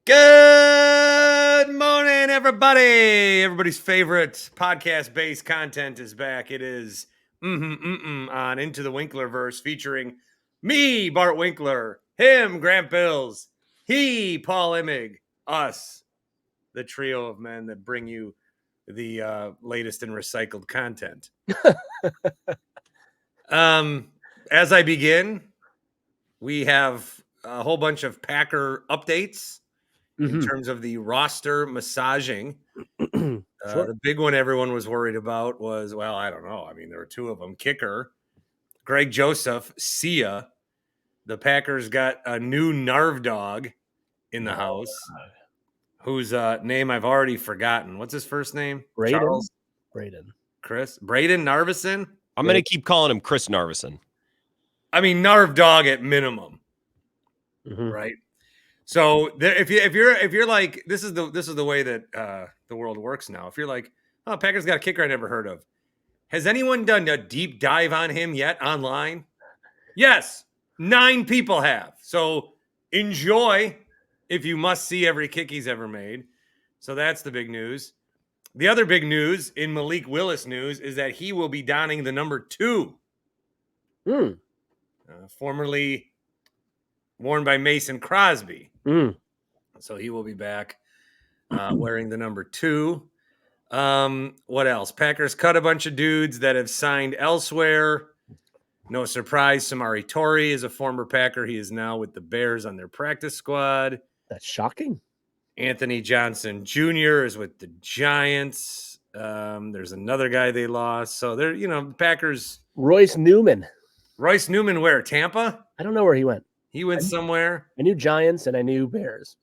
Good morning, everybody. Everybody's favorite podcast-based content is back. It is on Into the Winklerverse, featuring me, Bart Winkler, him, Grant Bills, he, Paul Immig, us, the trio of men that bring you the latest in recycled content. As I begin, we have a whole bunch of Packer updates. In terms of the roster massaging. Sure. The big one everyone was worried about was, well, I don't know. I mean, there were two of them. Kicker, Greg Joseph, see ya. The Packers got a new Narv dog in the house, whose name I've already forgotten. What's his first name? Braden. Charles? Braden. Chris? Braden Narvison? I'm going to keep calling him Chris Narvison. I mean, Narv dog at minimum, right? So if you're like, this is the way that the world works now. If you're like, oh, Packers got a kicker I never heard of. Has anyone done a deep dive on him yet online? Yes, 9 people have. So enjoy if you must see every kick he's ever made. So that's the big news. The other big news in Malik Willis news is that he will be donning the number 2. Formerly worn by Mason Crosby. So he will be back wearing the number 2. What else? Packers cut a bunch of dudes that have signed elsewhere. No surprise, Samari Torrey is a former Packer. He is now with the Bears on their practice squad. That's shocking. Anthony Johnson Jr. is with the Giants. There's another guy they lost. So they're, Packers. Royce Newman Where? Tampa? I don't know where he went. He went somewhere. I knew Giants and I knew Bears.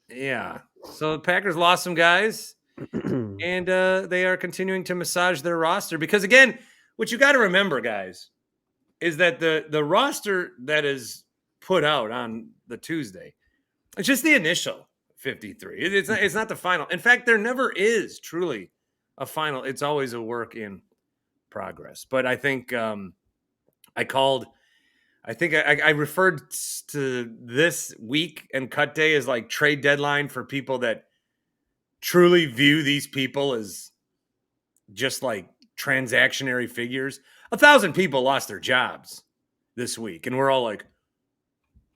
Yeah. So the Packers lost some guys, and they are continuing to massage their roster. Because, again, what you got to remember, guys, is that the roster that is put out on the Tuesday, it's just the initial 53. It's not the final. In fact, there never is truly a final. It's always a work in progress. But I think I referred to this week and cut day as like trade deadline for people that truly view these people as just like transactionary figures. 1,000 people lost their jobs this week. And we're all like,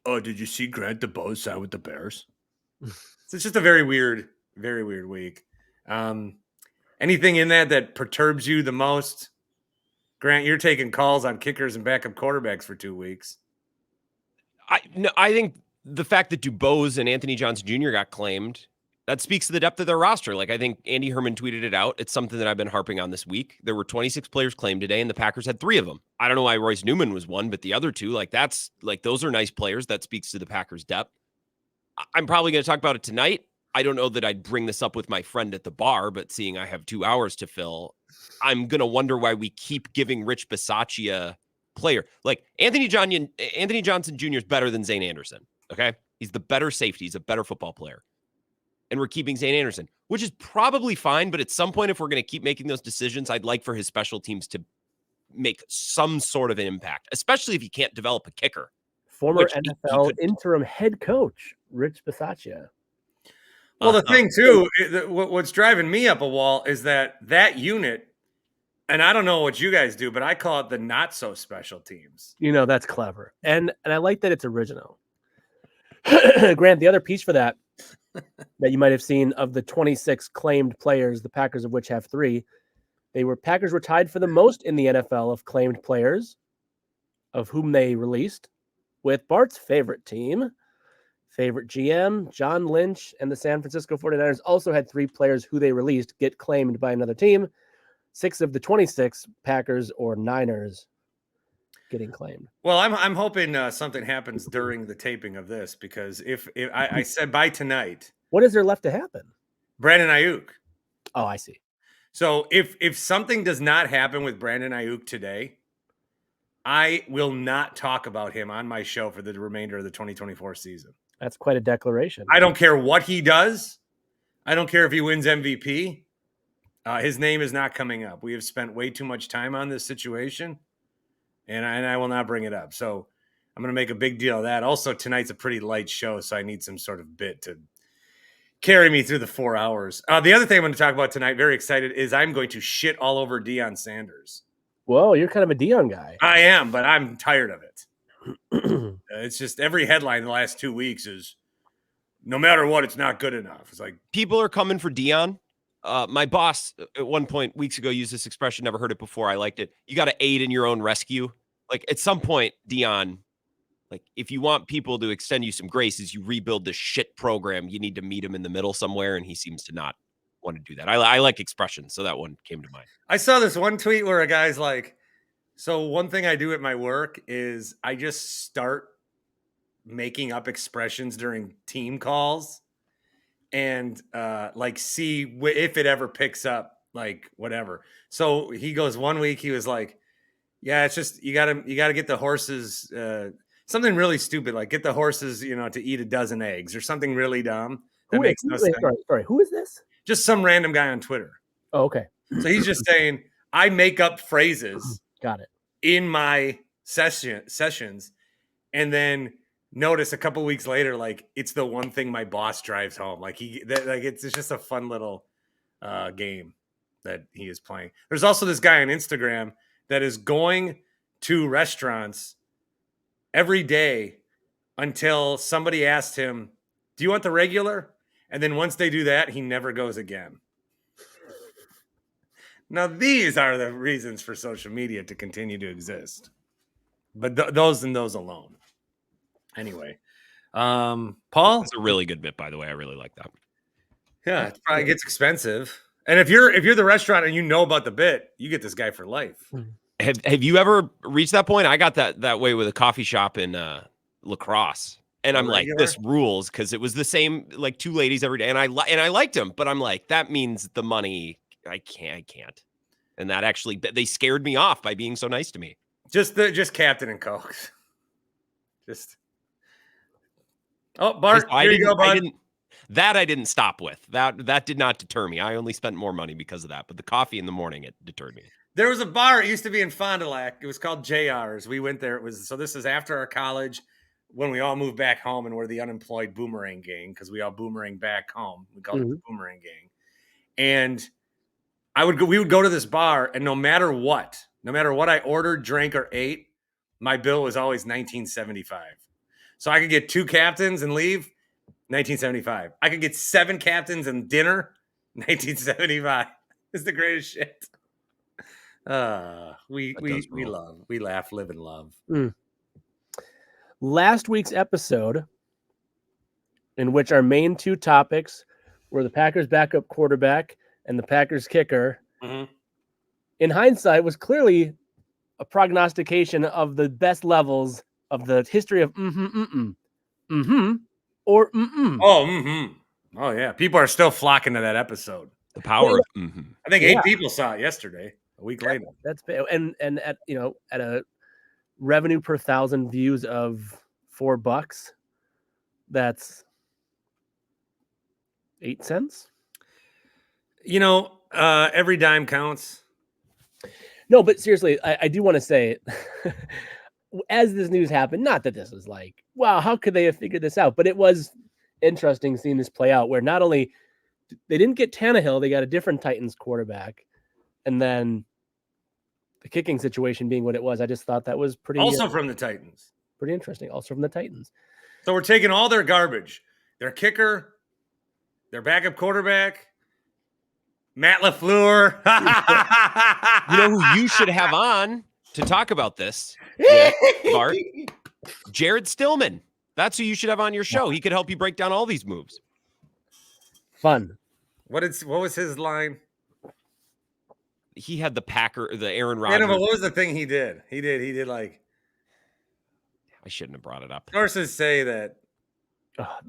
oh, did you see Grant DeBose sign with the Bears? So it's just a very weird week. Anything in that perturbs you the most? Grant, you're taking calls on kickers and backup quarterbacks for 2 weeks. I think the fact that DuBose and Anthony Johnson Jr. got claimed, that speaks to the depth of their roster. Like, I think Andy Herman tweeted it out. It's something that I've been harping on this week. There were 26 players claimed today, and the Packers had 3 of them. I don't know why Royce Newman was one, but the other 2, those are nice players. That speaks to the Packers' depth. I'm probably going to talk about it tonight. I don't know that I'd bring this up with my friend at the bar, but seeing I have 2 hours to fill, I'm going to wonder why we keep giving Rich Bisaccia player. Like, Anthony Johnson Jr. is better than Zane Anderson, okay? He's the better safety. He's a better football player. And we're keeping Zane Anderson, which is probably fine, but at some point, if we're going to keep making those decisions, I'd like for his special teams to make some sort of an impact, especially if he can't develop a kicker. Former NFL interim head coach, Rich Bisaccia. Well, the thing, too, what's driving me up a wall is that unit, and I don't know what you guys do, but I call it the not-so-special teams. That's clever. And I like that it's original. Grant, the other piece for that you might have seen, of the 26 claimed players, the Packers of which have 3, Packers were tied for the most in the NFL of claimed players, of whom they released, with Bart's favorite team. Favorite GM, John Lynch, and the San Francisco 49ers also had 3 players who they released get claimed by another team. 6 of the 26 Packers or Niners getting claimed. Well, I'm hoping something happens during the taping of this, because if I said by tonight. What is there left to happen? Brandon Ayuk. Oh, I see. So if something does not happen with Brandon Ayuk today, I will not talk about him on my show for the remainder of the 2024 season. That's quite a declaration. I don't care what he does. I don't care if he wins MVP. His name is not coming up. We have spent way too much time on this situation, and I will not bring it up. So I'm going to make a big deal of that. Also, tonight's a pretty light show, so I need some sort of bit to carry me through the 4 hours. The other thing I'm going to talk about tonight, very excited, is I'm going to shit all over Deion Sanders. Whoa, you're kind of a Deion guy. I am, but I'm tired of it. It's just every headline the last 2 weeks is, no matter what, it's not good enough. It's like people are coming for Deion. My boss at one point weeks ago used this expression. Never heard it before. I liked it. You got to aid in your own rescue. Like at some point, Deion, like if you want people to extend you some grace as you rebuild this shit program, you need to meet him in the middle somewhere. And he seems to not want to do that. I like expressions. So that one came to mind. I saw this one tweet where a guy's like, so one thing I do at my work is I just start making up expressions during team calls and like see if it ever picks up, like whatever. So he goes, one week he was like, yeah, it's just you gotta get the horses something really stupid, like get the horses, to eat a dozen eggs or something really dumb that makes no sense. Sorry, who is this? Just some random guy on Twitter. Oh, okay. So he's just saying I make up phrases Got it. in my sessions and then notice a couple weeks later, like it's the one thing my boss drives home. Like it's just a fun little game that he is playing. There's also this guy on Instagram that is going to restaurants every day until somebody asked him, do you want the regular? And then once they do that, he never goes again. Now, these are the reasons for social media to continue to exist. But those and those alone. Anyway, Paul? It's a really good bit, by the way. I really like that. Yeah, it probably gets expensive. And if you're the restaurant and you know about the bit, you get this guy for life. Have you ever reached that point? I got that way with a coffee shop in La Crosse. And I'm like, this rules, because it was the same, like 2 ladies every day. And I liked them, but I'm like, that means the money, I can't. And that actually, they scared me off by being so nice to me. Just Captain and Coke. Bart, here you go, bud. I didn't stop with. That did not deter me. I only spent more money because of that. But the coffee in the morning, it deterred me. There was a bar. It used to be in Fond du Lac. It was called JR's. We went there. This is after our college when we all moved back home and we're the unemployed boomerang gang because we all boomerang back home. We called it the boomerang gang. And we would go to this bar, and no matter what I ordered, drank, or ate, my bill was always $19.75. So I could get 2 captains and leave, $19.75. I could get 7 captains and dinner, $19.75. It's the greatest shit. We laugh, live, and love. Last week's episode, in which our main 2 topics were the Packers backup quarterback and the Packers kicker, in hindsight was clearly a prognostication of the best levels of the history of or Oh yeah, people are still flocking to that episode. The power of I think 8 people saw it yesterday. A week later. That's and at at a revenue per 1,000 views of $4, that's 8 cents. Every dime counts. No, but seriously, I do want to say, as this news happened, not that this was like, wow, how could they have figured this out? But it was interesting seeing this play out where not only they didn't get Tannehill, they got a different Titans quarterback. And then the kicking situation being what it was, I just thought that was pretty. Also from the Titans. Pretty interesting. Also from the Titans. So we're taking all their garbage. Their kicker, their backup quarterback, Matt LaFleur. You know who you should have on to talk about this, Bart? Jared Stillman. That's who you should have on your show. He could help you break down all these moves. Fun. What was his line? He had the Aaron Rodgers. Yeah, but what was the thing he did? He did like. I shouldn't have brought it up. Sources say that.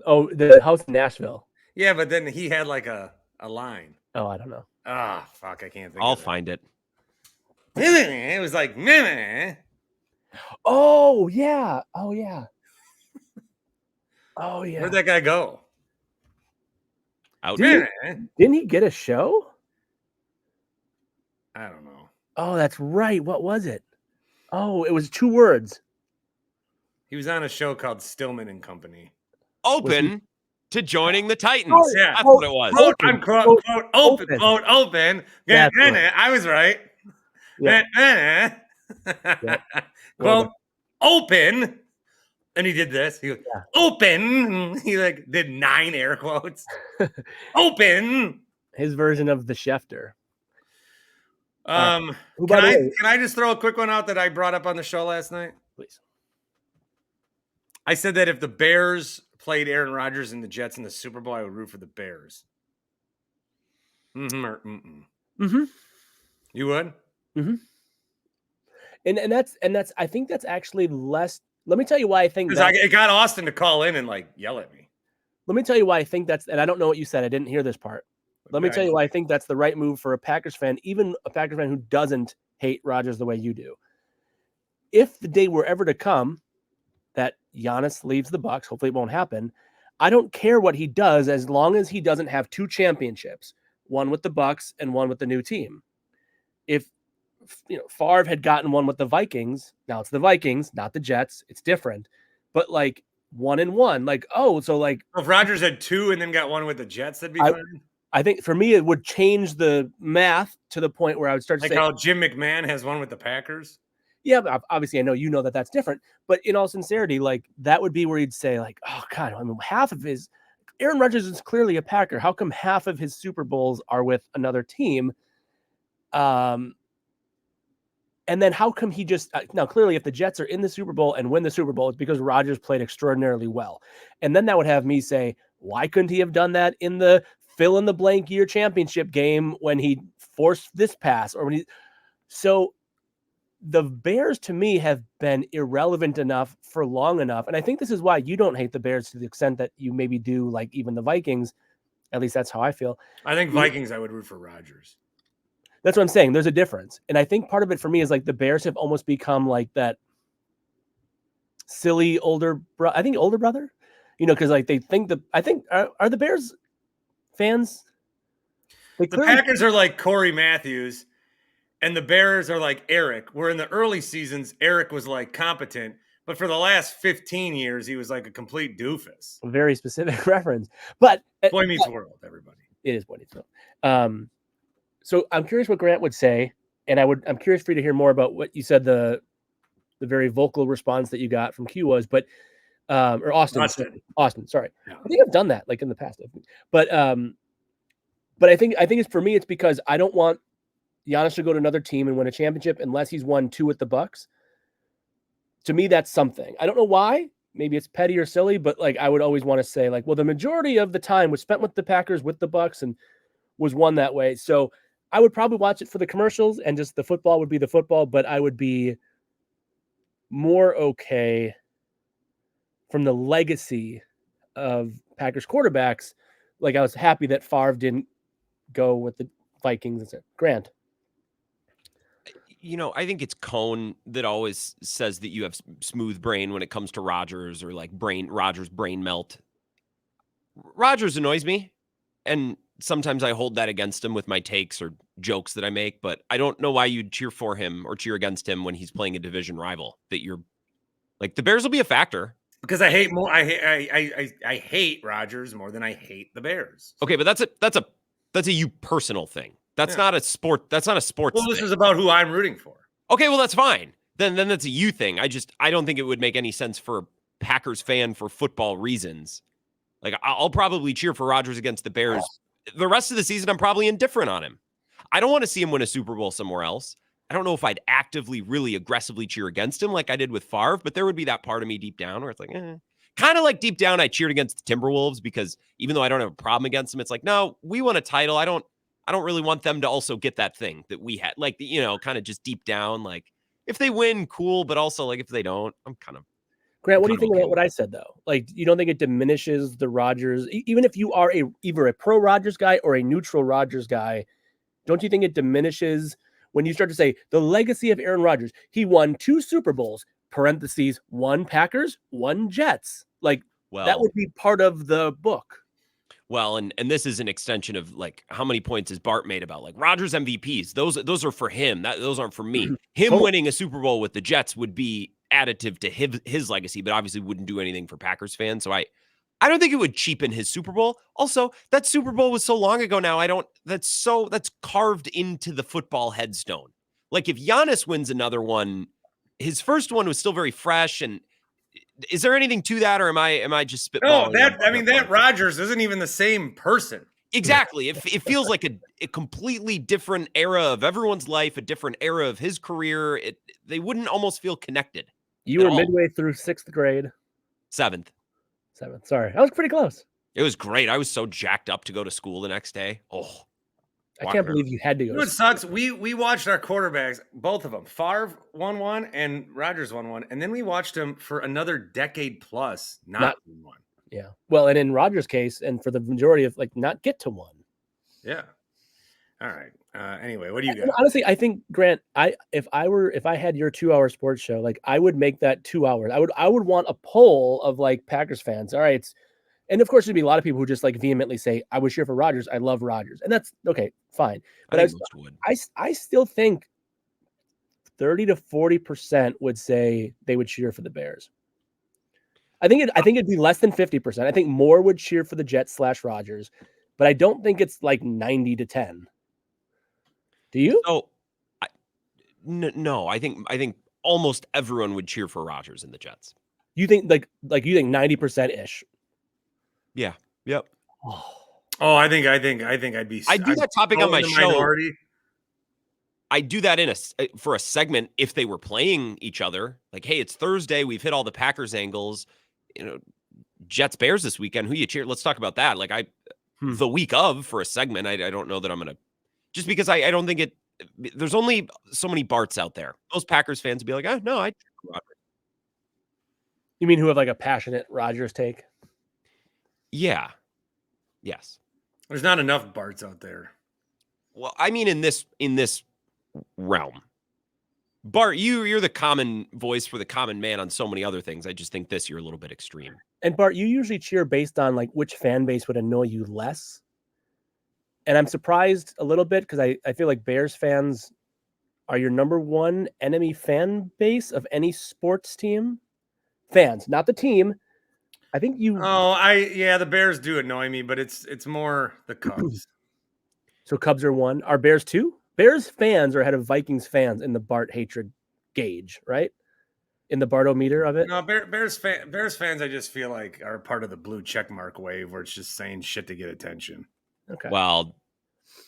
Oh, the house in Nashville. Yeah, but then he had like a line. Oh, I don't know. Fuck, I can't think. I'll find it. It was like. Oh yeah. Oh yeah. Oh yeah. Where'd that guy go? Out. Didn't he get a show? I don't know. Oh, that's right. What was it? Oh, it was 2 words. He was on a show called Stillman and Company. Open to joining the Titans. Oh, Yeah. That's what it was. Quote, Open, unquote, quote, quote, open, open. quote, open. That's right. I was right. Yeah. Quote, open. And he did this. He goes, open. He like did 9 air quotes. Open. His version of the Schefter. Can I just throw a quick one out that I brought up on the show last night? Please. I said that if the Bears played Aaron Rodgers and the Jets in the Super Bowl, I would root for the Bears. Mm-hmm. You would? Mm-hmm. And that's I think that's actually less. Let me tell you why I think that. It got Austin to call in and like yell at me. Let me tell you why I think that's, and I don't know what you said. I didn't hear this part. Let me tell you why I think that's the right move for a Packers fan, even a Packers fan who doesn't hate Rodgers the way you do. If the day were ever to come that Giannis leaves the Bucks, hopefully it won't happen, I don't care what he does as long as he doesn't have 2 championships, one with the Bucks and one with the new team. If Favre had gotten one with the Vikings, now it's the Vikings, not the Jets. It's different, but like 1-1, like, if Rodgers had 2 and then got one with the Jets, that'd be fine. I think for me, it would change the math to the point where I would start to say, how Jim McMahon has one with the Packers. Yeah, but obviously I know that that's different, but in all sincerity, like that would be where he'd say like, oh God, I mean, Aaron Rodgers is clearly a Packer. How come half of his Super Bowls are with another team? And then how come he just now clearly if the Jets are in the Super Bowl and win the Super Bowl, it's because Rodgers played extraordinarily well. And then that would have me say, why couldn't he have done that in the fill in the blank year championship game when he forced this pass or so the Bears to me have been irrelevant enough for long enough. And I think this is why you don't hate the Bears to the extent that you maybe do like even the Vikings. At least that's how I feel. I think Vikings, I would root for Rodgers. That's what I'm saying. There's a difference. And I think part of it for me is like the Bears have almost become like that silly older brother, because like they think are the Bears fans? The Packers are like Corey Matthews and the Bears are like Eric, where in the early seasons, Eric was like competent, but for the last 15 years, he was like a complete doofus. A very specific reference. But Boy Meets World, everybody. It is Boy Meets World. So I'm curious what Grant would say, and I'm curious for you to hear more about what you said. The very vocal response that you got from Q was, but or Austin. Sorry, yeah. I think I've done that like in the past, but I think it's for me. It's because I don't want Giannis to go to another team and win a championship unless he's won 2 with the Bucks. To me, that's something. I don't know why. Maybe it's petty or silly, but like I would always want to say like, well, the majority of the time was spent with the Packers, with the Bucks, and was won that way. So I would probably watch it for the commercials and just the football would be the football, but I would be more okay from the legacy of Packers quarterbacks. Like I was happy that Favre didn't go with the Vikings and said, Grant. I think it's Cone that always says that you have smooth brain when it comes to Rodgers or like Rodgers brain melt. Rodgers annoys me. And sometimes I hold that against him with my takes or jokes that I make, but I don't know why you'd cheer for him or cheer against him when he's playing a division rival. That you're like the Bears will be a factor because I hate Rodgers more than I hate the Bears. Okay, but that's a you personal thing. That's not a sport. That's not a sports. Well, this is about who I'm rooting for. Okay, well that's fine. Then that's a you thing. I don't think it would make any sense for a Packers fan for football reasons. Like I'll probably cheer for Rodgers against the Bears. The rest of the season, I'm probably indifferent on him. I don't want to see him win a Super Bowl somewhere else. I don't know if I'd actively, really aggressively cheer against him like I did with Favre, but there would be that part of me deep down where it's like, kind of like deep down, I cheered against the Timberwolves because even though I don't have a problem against them, it's like, no, we won a title. I don't really want them to also get that thing that we had. Like, kind of just deep down, like if they win, cool, but also like if they don't, I'm kind of. Grant, what do you think about what I said though? Like, you don't think it diminishes the Rodgers, even if you are either a pro Rodgers guy or a neutral Rodgers guy? Don't you think it diminishes when you start to say the legacy of Aaron Rodgers? He won 2 Super Bowls, parentheses, 1 Packers, 1 Jets. Like, that would be part of the book. Well, and this is an extension of like how many points has Bart made about like Rodgers MVPs. Those are for him. Those aren't for me. Him winning a Super Bowl with the Jets would be additive to his legacy, but obviously wouldn't do anything for Packers fans. So I I don't think it would cheapen his Super Bowl. Also, that Super Bowl was so long ago now. That's carved into the football headstone. Like if Giannis wins another one, his first one was still very fresh. And is there anything to that, or am I just spitballing? No, that Rodgers isn't even the same person. Exactly. It feels like a completely different era of everyone's life, a different era of his career. They wouldn't almost feel connected. You were midway through 6th grade. 7th. Sorry. I was pretty close. It was great. I was so jacked up to go to school the next day. Oh, I can't believe you had to go. You know what sucks? We watched our quarterbacks, both of them. Favre won one and Rodgers won one. And then we watched them for another decade plus not win one. Yeah. Well, and in Rodgers' case, and for the majority of not get to one. Yeah. All right. Anyway, what do you got? Honestly, I think, Grant, if I had your 2-hour sports show, I would make that 2 hours. I would want a poll of Packers fans. All right. And of course, there'd be a lot of people who just vehemently say, I would cheer for Rodgers. I love Rodgers. And that's okay, fine. But I still think 30 to 40% would say they would cheer for the Bears. I think it'd be less than 50%. I think more would cheer for the Jets / Rodgers, but I don't think it's 90 to 10. Do you? Oh, no. I think almost everyone would cheer for Rodgers and the Jets. You think you think 90% ish? Yeah. Yep. Oh, I think I'd be. I do that topic on my show. Minority. I do that for a segment if they were playing each other. Hey, it's Thursday. We've hit all the Packers angles. Jets Bears this weekend. Who you cheer? Let's talk about that. The week of for a segment. I don't know that I'm gonna, just because I don't think it. There's only so many Barts out there. Those Packers fans would be like, oh no, I cheer for Rodgers. You mean who have a passionate Rodgers take? Yeah. Yes. There's not enough Barts out there. Well, I mean, in this realm, Bart, you're the common voice for the common man on so many other things. I just think you're a little bit extreme. And Bart, you usually cheer based on which fan base would annoy you less. And I'm surprised a little bit because I feel like Bears fans are your number one enemy fan base of any sports team. Fans, not the team. I think you. The Bears do annoy me, but it's more the Cubs. So Cubs are one. Are Bears two? Bears fans are ahead of Vikings fans in the Bart hatred gauge, right? In the Bartometer of it. No, Bears fans, I just feel are part of the blue checkmark wave where it's just saying shit to get attention. Okay. Well,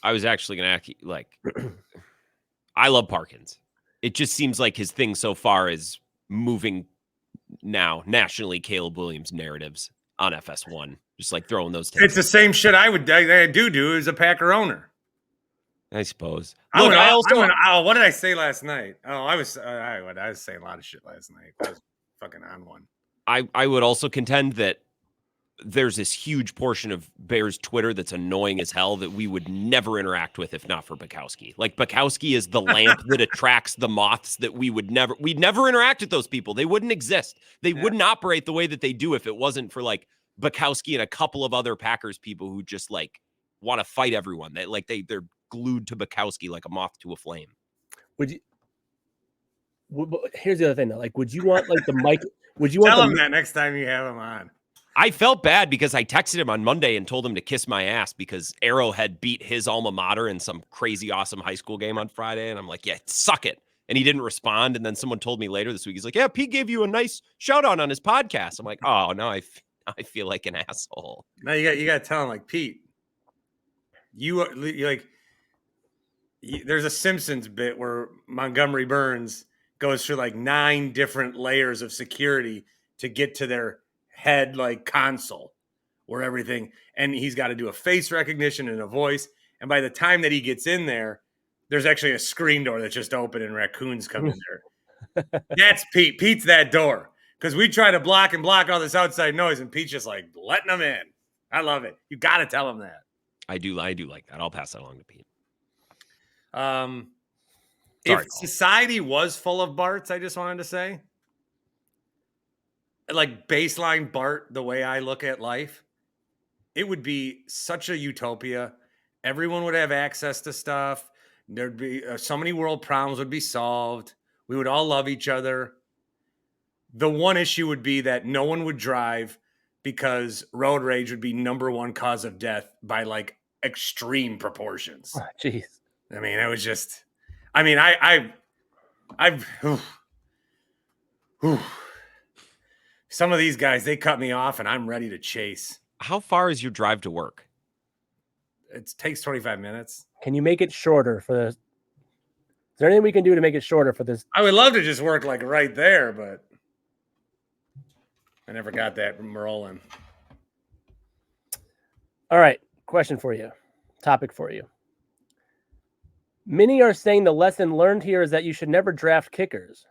I was actually going to ask you, I love Parkins. It just seems like his thing so far is moving now nationally Caleb Williams narratives on FS1, just throwing those takes. It's the same shit I do as a Packer owner. I suppose. Look, what did I say last night? Oh, I was saying a lot of shit last night. I was fucking on one. I would also contend that there's this huge portion of Bears Twitter that's annoying as hell that we would never interact with if not for Bukowski. Bukowski is the lamp that attracts the moths that we'd never interact with those people. They wouldn't exist. They wouldn't operate the way that they do if it wasn't for Bukowski and a couple of other Packers people who just want to fight everyone. They're glued to Bukowski like a moth to a flame. Would you? Here's the other thing though. Would you want the mic? Would you tell want him that next time you have him on? I felt bad because I texted him on Monday and told him to kiss my ass because Arrowhead beat his alma mater in some crazy awesome high school game on Friday. And I'm like, yeah, suck it. And he didn't respond. And then someone told me later this week, he's like, yeah, Pete gave you a nice shout out on his podcast. I'm like, oh, no, I feel like an asshole. No, you got to tell him Pete, you there's a Simpsons bit where Montgomery Burns goes through 9 different layers of security to get to their head console where everything, and he's got to do a face recognition and a voice, and by the time that he gets in there's actually a screen door that's just open and raccoons come in there. That's Pete's that door, because we try to block all this outside noise and Pete's just letting them in. I love it. You got to tell him that. I do like that. I'll pass that along to Pete. If society was full of Barts, I just wanted to say, baseline Bart, the way I look at life, it would be such a utopia. Everyone would have access to stuff. There'd be so many world problems would be solved. We would all love each other. The one issue would be that no one would drive because road rage would be number one cause of death by like extreme proportions. Oh, jeez. I mean, it was just, I mean, I've some of these guys, they cut me off and I'm ready to chase. How far is your drive to work? It takes 25 minutes. Can you make it shorter for this? Is there anything we can do to make it shorter for this? I would love to just work like right there, but I never got that rolling. All right. Question for you. Topic for you. Many are saying the lesson learned here is that you should never draft kickers.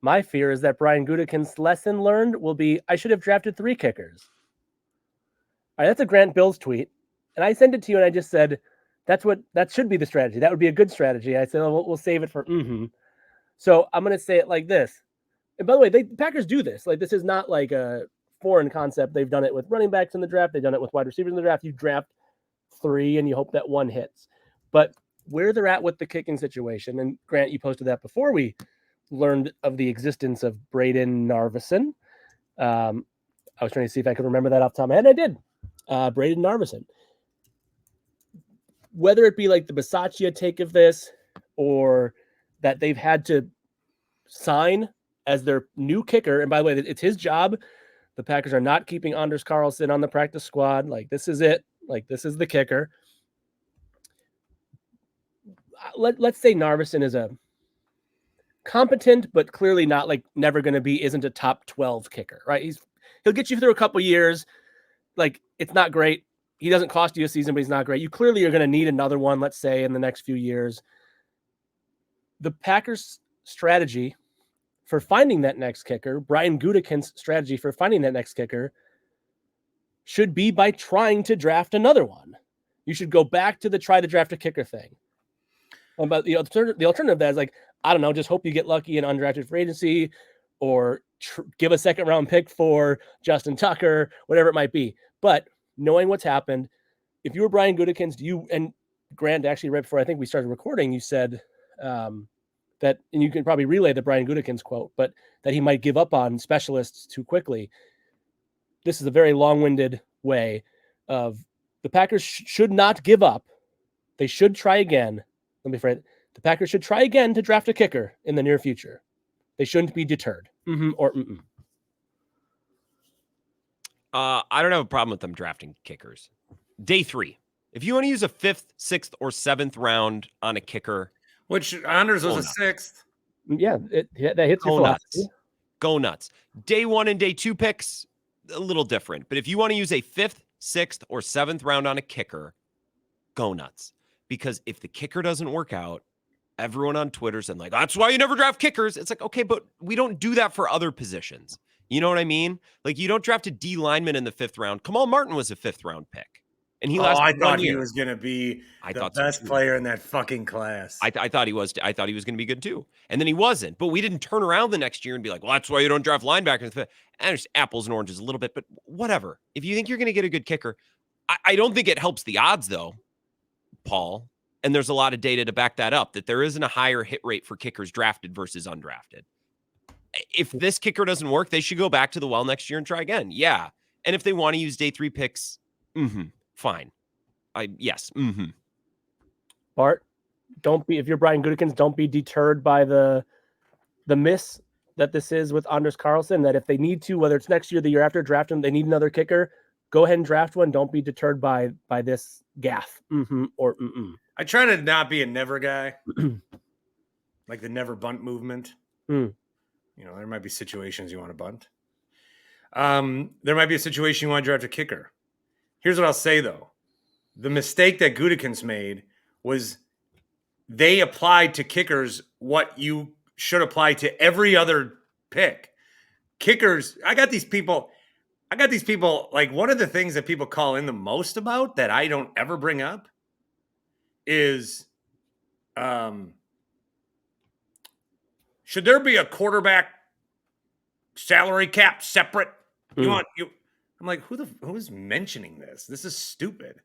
My fear is that Brian Gutekunst's lesson learned will be, I should have drafted 3 kickers. All right, that's a Grant Bills tweet. And I sent it to you and I just said, that should be the strategy. That would be a good strategy. I said, we'll save it for MmHmm. So I'm going to say it like this. And by the way, the Packers do this. Like, this is not like a foreign concept. They've done it with running backs in the draft. They've done it with wide receivers in the draft. You draft 3 and you hope that 1 hits. But where they're at with the kicking situation, and Grant, you posted that before we learned of the existence of Braden Narveson. I was trying to see if I could remember that off the top of my head, and I did. Braden Narveson. Whether it be like the Bisaccia take of this or that they've had to sign as their new kicker, and by the way, it's his job. The Packers are not keeping Anders Carlson on the practice squad. Like, this is it. Like, this is the kicker. Let's say Narveson is a competent, but clearly not like never going to be, isn't a top 12 kicker, right? He'll get you through a couple years. Like, it's not great. He doesn't cost you a season, but he's not great. You clearly are going to need another one, let's say, in the next few years. The Packers' strategy for finding that next kicker, Brian Gutekunst's strategy for finding that next kicker, should be by trying to draft another one. You should go back to the try to draft a kicker thing. But the alternative to that is like, I don't know, just hope you get lucky in undrafted free agency or give a second round pick for Justin Tucker, whatever it might be. But knowing what's happened, if you were Brian Gutekunst, you and Grant actually right before I think we started recording, you said that, and you can probably relay the Brian Gutekunst quote, but that he might give up on specialists too quickly. This is a very long-winded way of the Packers should not give up. They should try again. Let me phrase it. The Packers should try again to draft a kicker in the near future. They shouldn't be deterred. Or MmHmm. I don't have a problem with them drafting kickers. Day 3. If you want to use a 5th, 6th, or 7th round on a kicker, which Anders was a 6th. Yeah, that hits your philosophy. Go nuts. Day 1 and day 2 picks, a little different. But if you want to use a 5th, 6th, or 7th round on a kicker, go nuts. Because if the kicker doesn't work out, everyone on Twitter's and like, that's why you never draft kickers. It's like, okay, but we don't do that for other positions. You know what I mean? Like, you don't draft a D lineman in the 5th round. Kamal Martin was a 5th round pick. And he lasted 1 year. I thought he was going to be the best player in that fucking class. I thought he was. I thought he was going to be good too. And then he wasn't. But we didn't turn around the next year and be like, well, that's why you don't draft linebackers in the 5th. And it's apples and oranges a little bit, but whatever. If you think you're going to get a good kicker, I don't think it helps the odds though, Paul. And there's a lot of data to back that up, that there isn't a higher hit rate for kickers drafted versus undrafted. If this kicker doesn't work, they should go back to the well next year and try again. Yeah. And if they want to use day 3 picks, fine. Yes. Bart, if you're Brian Gutekunst, don't be deterred by the miss that this is with Anders Carlson, that if they need to, whether it's next year, the year after, draft him, they need another kicker, go ahead and draft one. Don't be deterred by this gaffe. Or I try to not be a never guy, like the never bunt movement. You know, there might be situations you want to bunt. There might be a situation you want to draft a kicker. Here's what I'll say, though. The mistake that Gutekunst made was they applied to kickers what you should apply to every other pick. Kickers, I got these people, like, one of the things that people call in the most about that I don't ever bring up is should there be a quarterback salary cap separate? I'm like, who's mentioning this? This is stupid.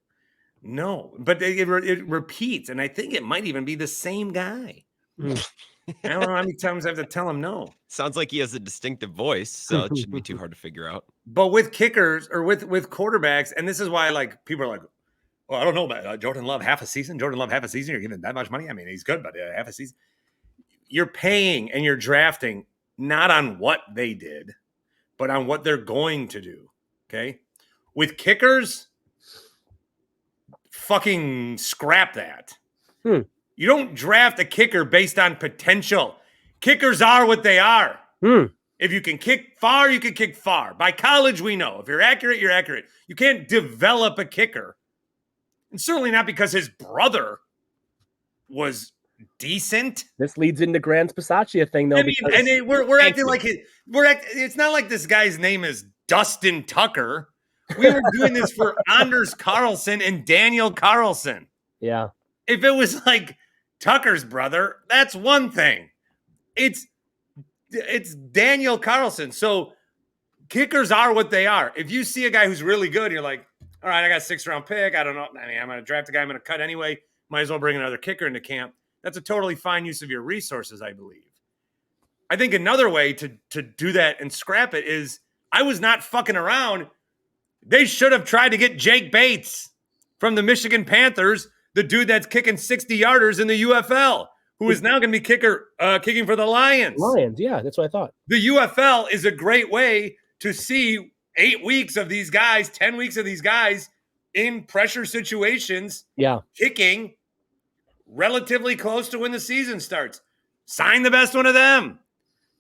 No, but it repeats, and I think it might even be the same guy. I don't know how many times I have to tell him no. Sounds like he has a distinctive voice, so it shouldn't be too hard to figure out. But with kickers or with quarterbacks, and this is why like people are like, well, I don't know about Jordan Love half a season. Jordan Love half a season. You're giving that much money. I mean, he's good, but half a season. You're paying and you're drafting not on what they did, but on what they're going to do. Okay. With kickers, fucking scrap that. You don't draft a kicker based on potential. Kickers are what they are. If you can kick far, you can kick far. By college, we know. If you're accurate, you're accurate. You can't develop a kicker. And certainly not because his brother was decent. This leads into Grant's Bisaccia thing, though. I mean, we're acting like it's not like this guy's name is Dustin Tucker. We were doing this for Anders Carlson and Daniel Carlson. Yeah. If it was like Tucker's brother, that's one thing. It's Daniel Carlson. So kickers are what they are. If you see a guy who's really good, you're like, all right, I got a 6th-round pick. I don't know. I mean, I'm going to draft a guy I'm going to cut anyway. Might as well bring another kicker into camp. That's a totally fine use of your resources, I believe. I think another way to do that and scrap it is I was not fucking around. They should have tried to get Jake Bates from the Michigan Panthers, the dude that's kicking 60-yarders in the UFL, who is now going to be kicking for the Lions. Lions, yeah, that's what I thought. The UFL is a great way to see 8 weeks of these guys, 10 weeks of these guys in pressure situations, kicking relatively close to when the season starts. Sign the best one of them.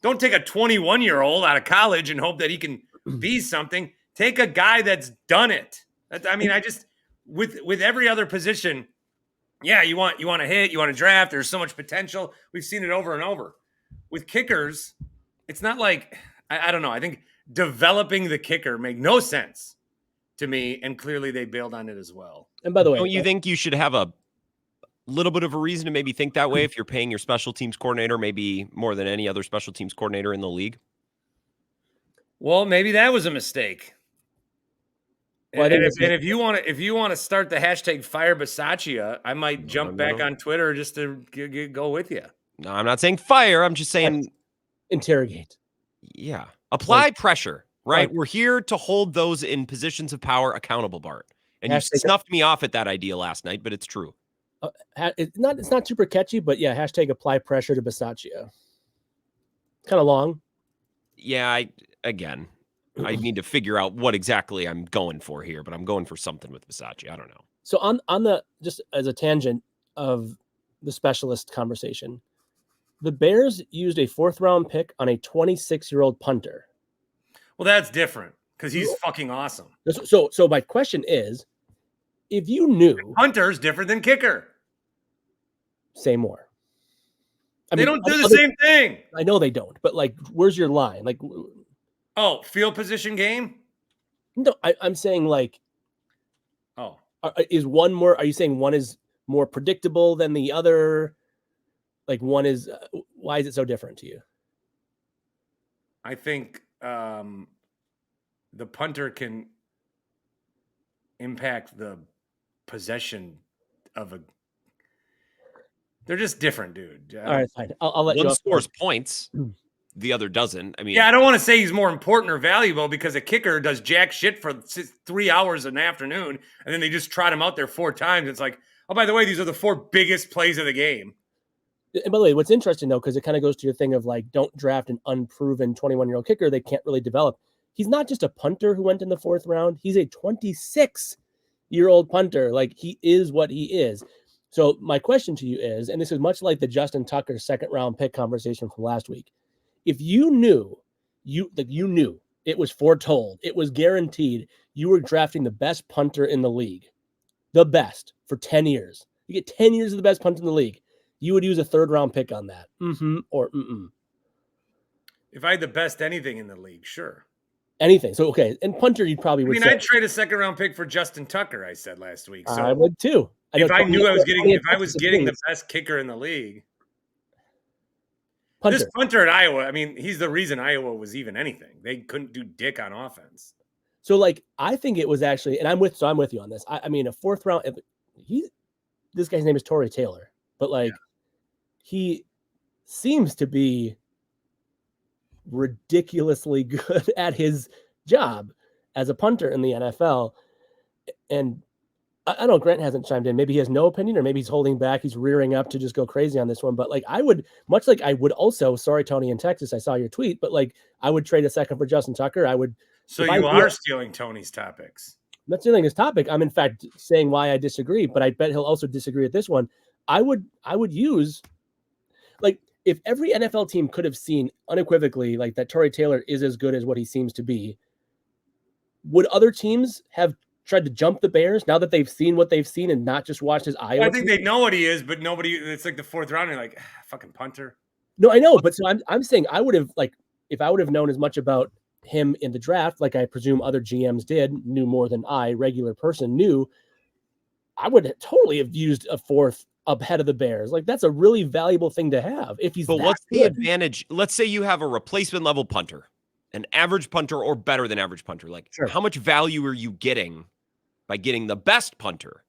Don't take a 21-year-old out of college and hope that he can be something. Take a guy that's done it. I just with every other position, yeah, you want to hit, you want to draft. There's so much potential. We've seen it over and over. With kickers, it's not like I don't know. I think developing the kicker made no sense to me, and clearly they bailed on it as well. And by the way, don't you think you should have a little bit of a reason to maybe think that way if you're paying your special teams coordinator maybe more than any other special teams coordinator in the league? Well, maybe that was a mistake. Well, if you want to start the hashtag Fire Bisaccia, I might jump back on Twitter just to go with you. No, I'm not saying fire. I'm just saying interrogate. Yeah, apply pressure. Right, we're here to hold those in positions of power accountable, Bart. And you snuffed me off at that idea last night, but it's true. It's not super catchy, but yeah, hashtag apply pressure to Bisaccia. Kind of long. Yeah, I need to figure out what exactly I'm going for here, but I'm going for something with Bisaccia. I don't know. So on the just as a tangent of the specialist conversation, the Bears used a 4th-round pick on a 26-year-old punter. Well, that's different because he's fucking awesome. So my question is, if you knew punter's different than kicker, say more. They don't do the same thing. I know they don't, but like, where's your line? Like, field position game? No, I'm saying like, is one more? Are you saying one is more predictable than the other? Like one is, why is it so different to you? I think the punter can impact the possession of a. They're just different, dude. All right, fine. I'll let you. One scores points, the other doesn't. I mean, yeah, I don't want to say he's more important or valuable because a kicker does jack shit for 3 hours in the afternoon, and then they just trot him out there 4 times. It's like, oh, by the way, these are the 4 biggest plays of the game. And by the way, what's interesting though, because it kind of goes to your thing of like, don't draft an unproven 21-year-old kicker; they can't really develop. He's not just a punter who went in the 4th round; he's a 26-year-old punter. Like he is what he is. So my question to you is, and this is much like the Justin Tucker 2nd-round pick conversation from last week. If you knew, you knew it was foretold, it was guaranteed, you were drafting the best punter in the league, the best for 10 years. You get 10 years of the best punter in the league. You would use a 3rd-round pick on that. Or mm-mm. If I had the best anything in the league, sure. Anything. So, okay. And punter, you probably would say. I'd trade a 2nd-round pick for Justin Tucker, I said last week. So I would too. If I knew I was getting the best kicker in the league. Punter. This punter at Iowa, I mean, he's the reason Iowa was even anything. They couldn't do dick on offense. So, like, I think it was actually, and I'm with you on this. I mean, a 4th round, this guy's name is Torrey Taylor, but like, he seems to be ridiculously good at his job as a punter in the NFL. And I know Grant hasn't chimed in. Maybe he has no opinion, or maybe he's holding back. He's rearing up to just go crazy on this one. But like, I would, much like I would also, sorry, Tony in Texas, I saw your tweet, but like, I would trade a second for Justin Tucker. I would. So you are stealing Tony's topics. I'm not stealing his topic. I'm in fact saying why I disagree, but I bet he'll also disagree with this one. I would use, like, if every NFL team could have seen unequivocally like that Torrey Taylor is as good as what he seems to be, would other teams have tried to jump the Bears now that they've seen what they've seen and not just watched his Iowa? I think they know what he is, but nobody. It's like the fourth round. You're like, fucking punter. No, I know, but so I'm saying I would have, like, if I would have known as much about him in the draft, like I presume other GMs knew more than I, regular person, knew, I would totally have used a fourth ahead of the Bears. Like, that's a really valuable thing to have if he's. But what's the advantage? Let's say you have a replacement level punter, an average punter or better than average punter. Like, how much value are you getting by getting the best punter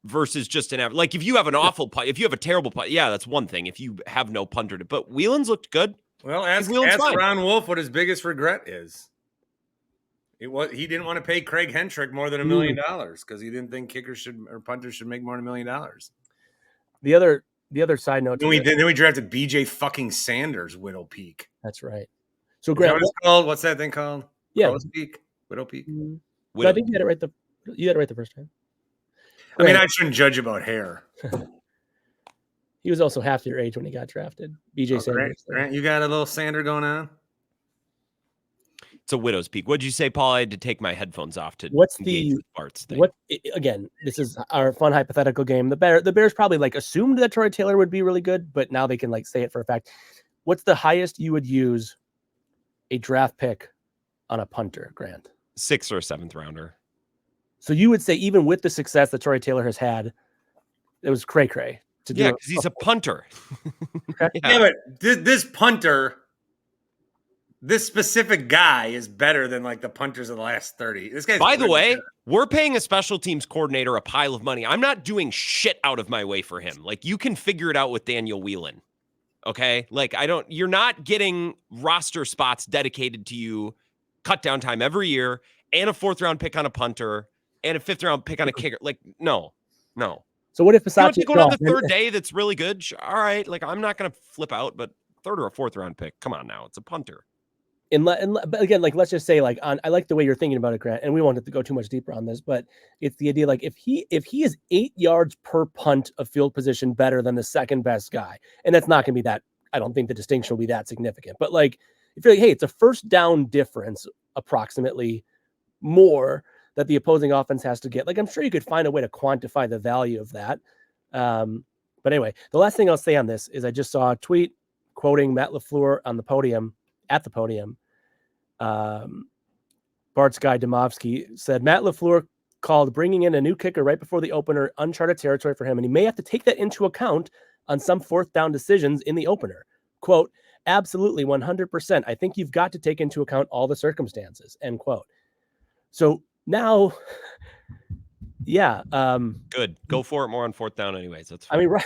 versus just an average? Like, if you have an awful punt, if you have a terrible punt, yeah, that's one thing. If you have no punter, but Whelan's looked good. Well, ask Ron Wolf what his biggest regret is. He didn't want to pay Craig Hentrick more than $1 million because he didn't think kickers or punters should make more than $1 million. The other side note. Then we drafted BJ fucking Sanders, Widow Peak. That's right. So Grant, what's that thing called? Yeah, Widow Peak. Mm-hmm. I think you had it right the first time. I mean, I shouldn't judge about hair. He was also half your age when he got drafted. BJ Sanders. Grant, you got a little Sander going on? It's a widow's peak. What'd you say, Paul? I had to take my headphones off to what's engage the Bart's thing. Again, this is our fun hypothetical game. The Bears probably like assumed that Torrey Taylor would be really good, but now they can like say it for a fact. What's the highest you would use a draft pick on a punter, Grant? 6th or 7th rounder. So you would say even with the success that Torrey Taylor has had, it was cray-cray to do. Yeah, because he's a punter. Yeah, but this punter, this specific guy is better than like the punters of the last 30. This guy's. By the way, we're paying a special teams coordinator a pile of money. I'm not doing shit out of my way for him. Like, you can figure it out with Daniel Whelan. Okay? Like, you're not getting roster spots dedicated to you, cut down time every year, and a 4th round pick on a punter, and a 5th round pick on a kicker. Like, no. So what if Pisacci going on the 3rd day that's really good? All right. Like, I'm not going to flip out, but 3rd or a 4th round pick. Come on now. It's a punter. But again, like, let's just say, like, I like the way you're thinking about it, Grant, and we won't have to go too much deeper on this, but it's the idea, like, if he is 8 yards per punt of field position better than the second best guy, and that's not going to be that, I don't think the distinction will be that significant, but like, if you're like, hey, it's a first down difference approximately more that the opposing offense has to get. Like, I'm sure you could find a way to quantify the value of that. But anyway, the last thing I'll say on this is I just saw a tweet quoting Matt LaFleur at the podium. Bart's guy Demovsky said Matt LaFleur called bringing in a new kicker right before the opener uncharted territory for him, and he may have to take that into account on some 4th down decisions in the opener. Quote, absolutely, 100%. I think you've got to take into account all the circumstances, end quote. So now, yeah. Good. Go for it more on 4th down anyways. That's fine. I mean, right.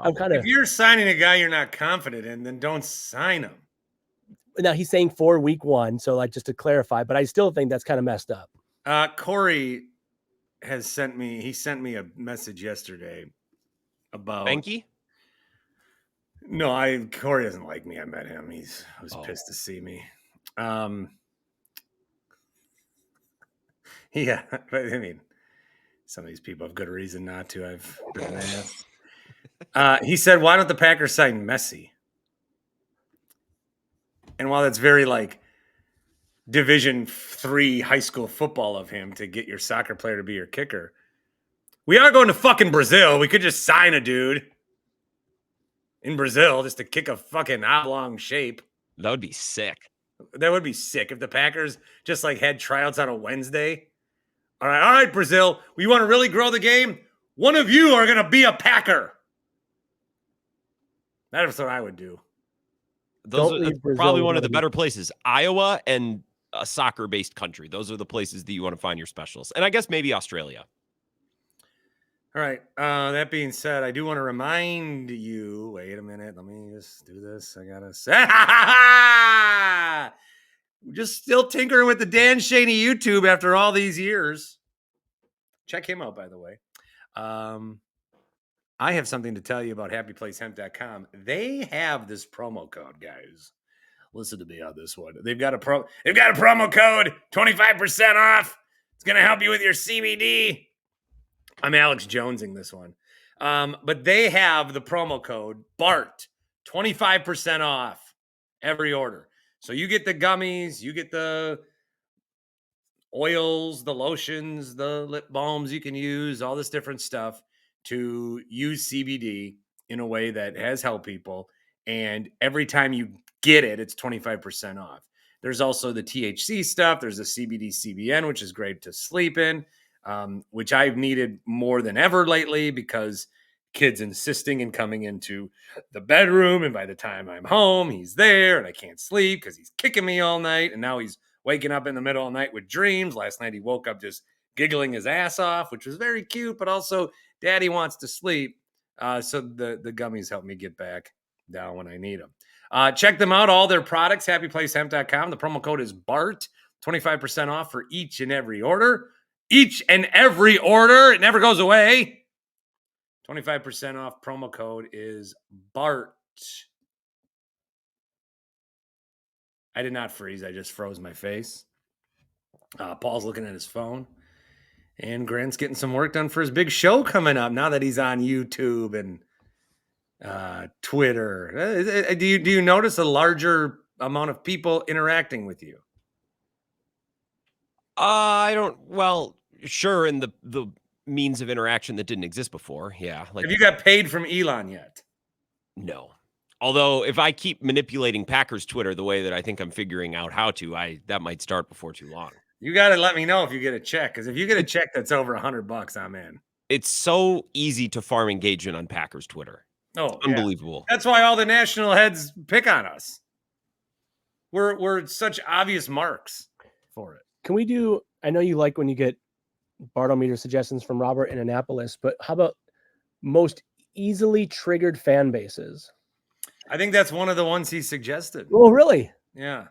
I'm kind of. If you're signing a guy you're not confident in, then don't sign him. Now he's saying for week 1. So like, just to clarify, but I still think that's kind of messed up. Corey sent me a message yesterday about Benke? No, Corey doesn't like me. I met him. He was pissed to see me. Yeah, but I mean, some of these people have good reason not to. He said, why don't the Packers sign Messi? And while that's very like Division III high school football of him to get your soccer player to be your kicker, we are going to fucking Brazil. We could just sign a dude in Brazil just to kick a fucking oblong shape. That would be sick. That would be sick if the Packers just like had tryouts on a Wednesday. All right, Brazil. We want to really grow the game. One of you are going to be a Packer. That's what I would do. Those are probably one of the better places. Iowa and a soccer-based country. Those are the places that you want to find your specialists. And I guess maybe Australia. All right. That being said, I do want to remind you. Wait a minute. Let me just do this. I gotta say, just still tinkering with the Dan Schani YouTube after all these years. Check him out, by the way. I have something to tell you about happyplacehemp.com. They have this promo code, guys. Listen to me on this one. They've got a promo code, 25% off. It's gonna help you with your CBD. I'm Alex Jonesing this one. But they have the promo code BART, 25% off every order. So you get the gummies, you get the oils, the lotions, the lip balms you can use, all this different stuff to use CBD in a way that has helped people. And every time you get it, it's 25% off. There's also the THC stuff. There's the CBD CBN, which is great to sleep in, which I've needed more than ever lately because kids insisting and coming into the bedroom. And by the time I'm home, he's there and I can't sleep because he's kicking me all night. And now he's waking up in the middle of the night with dreams. Last night he woke up just giggling his ass off, which was very cute, but also daddy wants to sleep. So the gummies help me get back down when I need them. Check them out, all their products, happyplacehemp.com. The promo code is BART, 25% off for each and every order. Each and every order. It never goes away. 25% off promo code is BART. I did not freeze. I just froze my face. Paul's looking at his phone. And Grant's getting some work done for his big show coming up now that he's on YouTube and Twitter. Do you notice a larger amount of people interacting with you? I don't. Well, sure. In the means of interaction that didn't exist before. Yeah. Like, have you got paid from Elon yet? No. Although if I keep manipulating Packers Twitter the way that I think I'm figuring out how to, that might start before too long. You got to let me know if you get a check, because if you get a check that's over $100, I'm in. It's so easy to farm engagement on Packers Twitter. Oh, it's unbelievable. That's why all the national heads pick on us. We're such obvious marks for it. Can we do? I know you like when you get Bartometer suggestions from Robert in Annapolis, but how about most easily triggered fan bases? I think that's one of the ones he suggested. Oh, really? Yeah.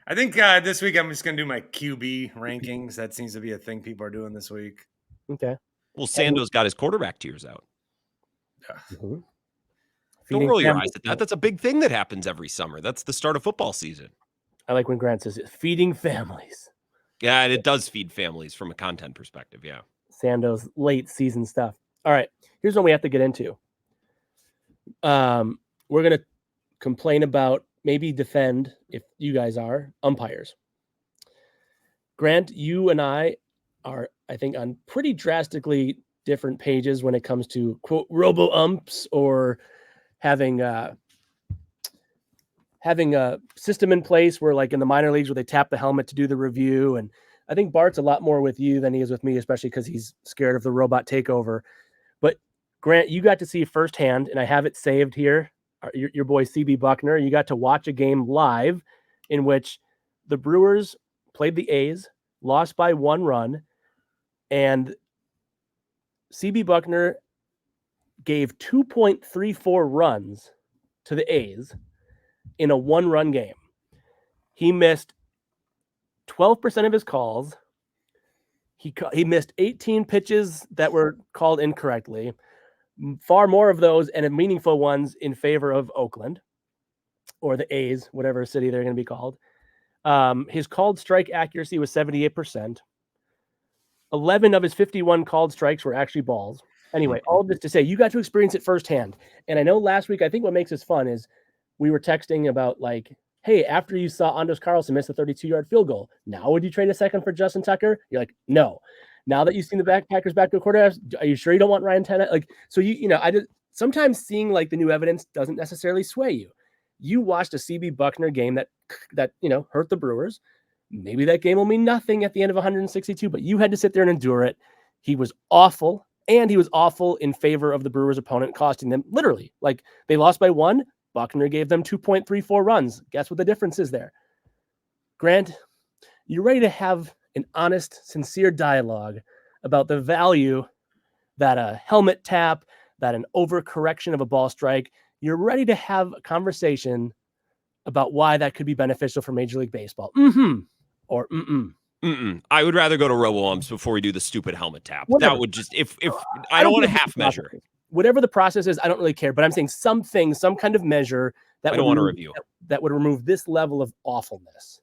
I think this week I'm just going to do my QB rankings. That seems to be a thing people are doing this week. Okay. Well, Sandoz got his quarterback tiers out. Yeah. Mm-hmm. Don't roll your eyes at that. That's a big thing that happens every summer. That's the start of football season. I like when Grant says it. Feeding families. Yeah, and it does feed families from a content perspective. Yeah. Sandoz late season stuff. All right. Here's what we have to get into. We're going to complain about, maybe defend, if you guys are, umpires. Grant, you and I are, I think, on pretty drastically different pages when it comes to, quote, robo-umps or having a system in place where, like in the minor leagues, where they tap the helmet to do the review. And I think Bart's a lot more with you than he is with me, especially because he's scared of the robot takeover. But Grant, you got to see firsthand, and I have it saved here, your boy CB Buckner. You got to watch a game live in which the Brewers played the A's, lost by 1 run, and CB Buckner gave 2.34 runs to the A's in a 1-run game. He missed 12% of his calls. He missed 18 pitches that were called incorrectly. Far more of those and meaningful ones in favor of Oakland or the A's, whatever city they're going to be called. His called strike accuracy was 78%. 11 of his 51 called strikes were actually balls. Anyway, all of this to say, you got to experience it firsthand. And I know last week, I think what makes this fun is we were texting about, like, hey, after you saw Anders Carlson miss a 32-yard field goal, now would you trade a second for Justin Tucker? You're like, no. Now that you've seen the Packers back to a quarterback, are you sure you don't want Ryan Tannehill? Like, so I just sometimes seeing like the new evidence doesn't necessarily sway you. You watched a CB Buckner game that hurt the Brewers. Maybe that game will mean nothing at the end of 162, but you had to sit there and endure it. He was awful, and he was awful in favor of the Brewers' opponent, costing them literally, like, they lost by 1. Buckner gave them 2.34 runs. Guess what the difference is there? Grant, you ready to have an honest, sincere dialogue about the value that a helmet tap, that an overcorrection of a ball strike, you're ready to have a conversation about why that could be beneficial for Major League Baseball. Or I would rather go to robo-umps before we do the stupid helmet tap. Whatever. That would just, if I don't want to half measure. Whatever the process is, I don't really care. But I'm saying something, some kind of measure that I don't want to review. That would remove this level of awfulness.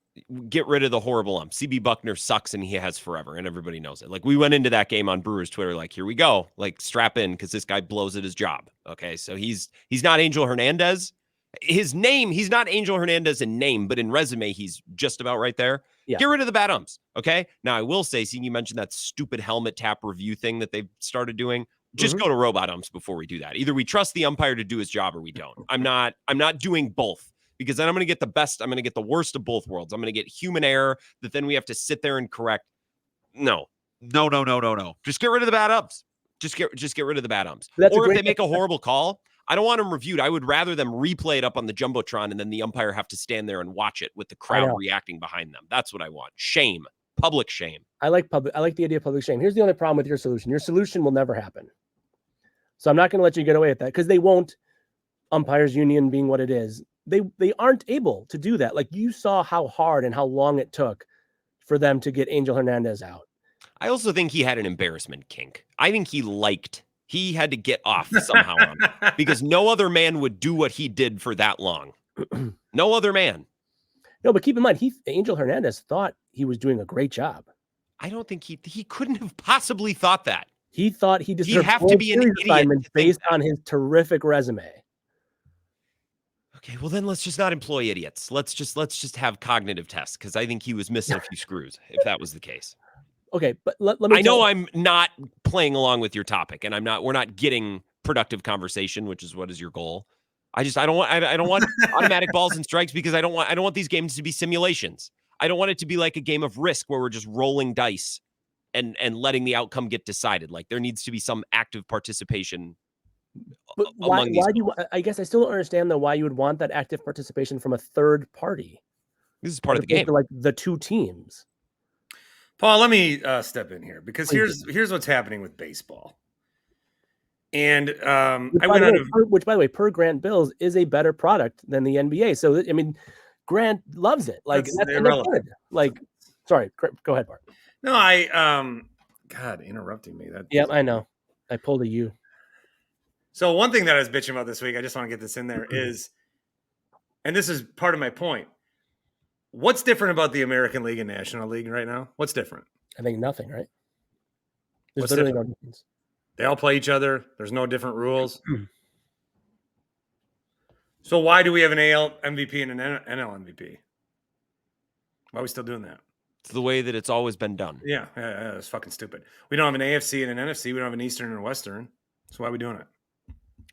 Get rid of the horrible ump. CB Buckner sucks and he has forever, and everybody knows it. Like, we went into that game on Brewers Twitter, like, here we go. Like, strap in, because this guy blows at his job. Okay, so he's not Angel Hernandez. His name, he's not Angel Hernandez in name, but in resume, he's just about right there. Yeah. Get rid of the bad umps, okay? Now, I will say, seeing you mentioned that stupid helmet tap review thing that they've started doing, just go to robot umps before we do that. Either we trust the umpire to do his job or we don't. I'm not doing both, because then I'm going to get the best. I'm going to get the worst of both worlds. I'm going to get human error that then we have to sit there and correct. No. Just get rid of the bad umps. Just get rid of the bad umps. Or if they make a horrible call, I don't want them reviewed. I would rather them replay it up on the Jumbotron and then the umpire have to stand there and watch it with the crowd reacting behind them. That's what I want. Shame. Public shame. I like the idea of public shame. Here's the only problem with your solution. Your solution will never happen. So I'm not going to let you get away with that, because they won't. Umpires union being what it is, they aren't able to do that. Like, you saw how hard and how long it took for them to get Angel Hernandez out. I also think he had an embarrassment kink. I think he had to get off somehow on it, because no other man would do what he did for that long. No other man. No, but keep in mind, Angel Hernandez thought he was doing a great job. I don't think he couldn't have possibly thought that. He thought he deserved to be an idiot based on his terrific resume. Okay, well then let's just not employ idiots. Let's just have cognitive tests, because I think he was missing a few screws if that was the case. Okay, but let me. I know I'm not playing along with your topic, and we're not getting productive conversation, which is what is your goal. I don't want automatic balls and strikes, because I don't want these games to be simulations. I don't want it to be like a game of Risk where we're just rolling dice and letting the outcome get decided. Like, there needs to be some active participation. But why do you? I guess I still don't understand though why you would want that active participation from a third party. This is part of the game. Like the two teams. Paul, let me step in here, because here's what's happening with baseball. And which, by the way, per Grant Bills is a better product than the NBA. So I mean, Grant loves it. Like that's irrelevant. Like, sorry, go ahead, Bart. No, God, interrupting me. Yeah, I know. I pulled a U. So one thing that I was bitching about this week, I just want to get this in there, is, and this is part of my point. What's different about the American League and National League right now? What's different? I think nothing, right? There's literally no difference. They all play each other. There's no different rules. So why do we have an AL MVP and an NL MVP? Why are we still doing that? It's the way that it's always been done. Yeah, it's fucking stupid. We don't have an AFC and an NFC. We don't have an Eastern and a Western. So why are we doing it?